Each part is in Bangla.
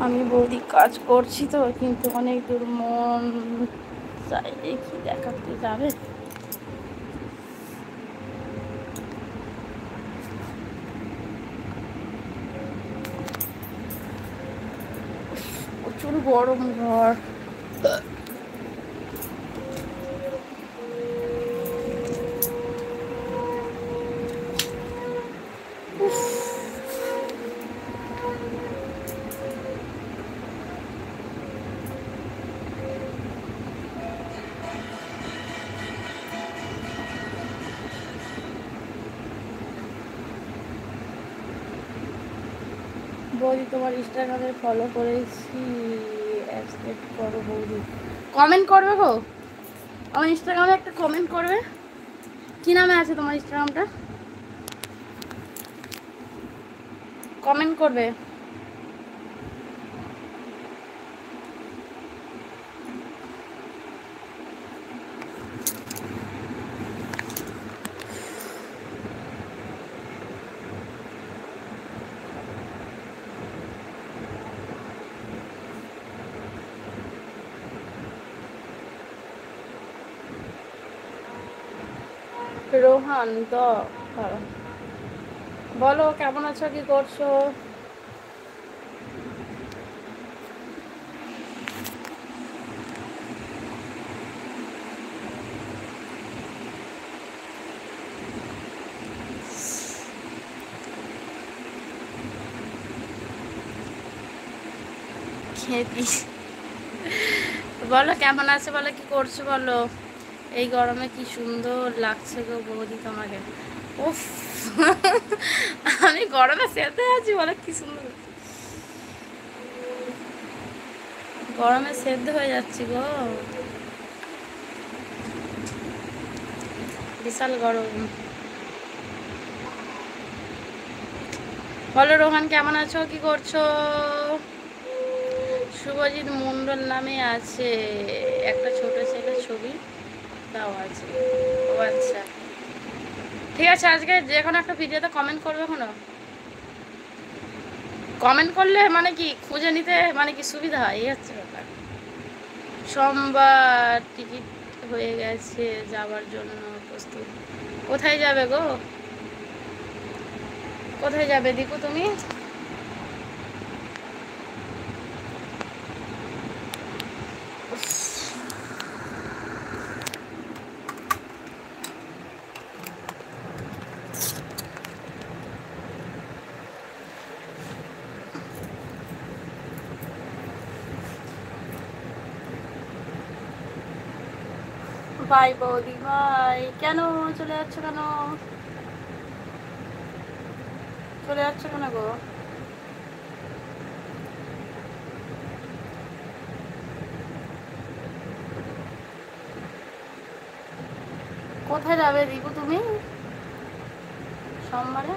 আমি বৌদি কাজ করছি তো, কিন্তু অনেক দূর মন চাইলে কি দেখাতে যাবে। প্রচুর গরম ঘর। বৌদি তোমার ইনস্টাগ্রামে ফলো করেছি, অ্যাকসেপ্ট করো বৌদি। কমেন্ট করবে গো, আমার ইনস্টাগ্রামে একটা কমেন্ট করবে। কি নামে আছে তোমার ইনস্টাগ্রামটা? কমেন্ট করবে। রোহান তো বলো কেমন আছো, কি করছো? বলো কেমন আছে, বলো কি করছো, বলো। এই গরমে কি সুন্দর লাগছে গো বৌদি তোমাকে। উফ আমি গরমে সেতে আছি, বলো কি সুন্দর। গরমে সেদ্ধ হয়ে যাচ্ছি গো, বিশাল গরম। বলো রোহান কেমন আছো, কি করছো? শুভজিৎ মন্ডল নামে আছে একটা ছোট ছেলের ছবি দেওয়া আছে। ও আচ্ছা, ঠিক আছে। আজকে যে কোনো একটা ভিডিওতে কমেন্ট করবে, কোনো কমেন্ট করলে মানে কি খুঁজে নিতে মানে কি সুবিধা হয়, এই হচ্ছে ব্যাপার। সোমবার টিকিট হয়ে গেছে, যাবার জন্য প্রস্তুত। কোথায় যাবে গো, কোথায় যাবে দিকু তুমি? বাই বৌদি বাই। কেন চলে যাচ্ছ, কেন চলে যাচ্ছ কেন গো? কোথায় যাবে দিকু তুমি সোমবারে?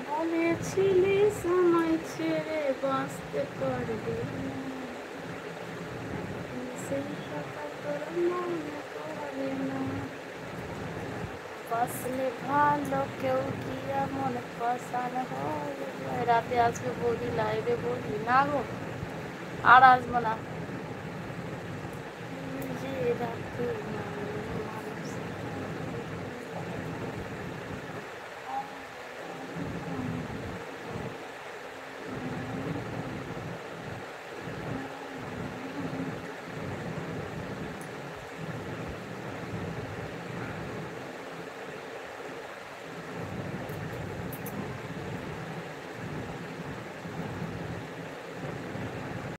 বলেছিলি সময় ছেড়ে বাঁচতে পারবে না, সেই কথা তোর মনে পড়ে না। বাসলে ভালো কেউ কি এমন পছন্দ হয়। রাতে আজকে বলি লাইভে, বলি না গো আর আসবো না, যে রাতে না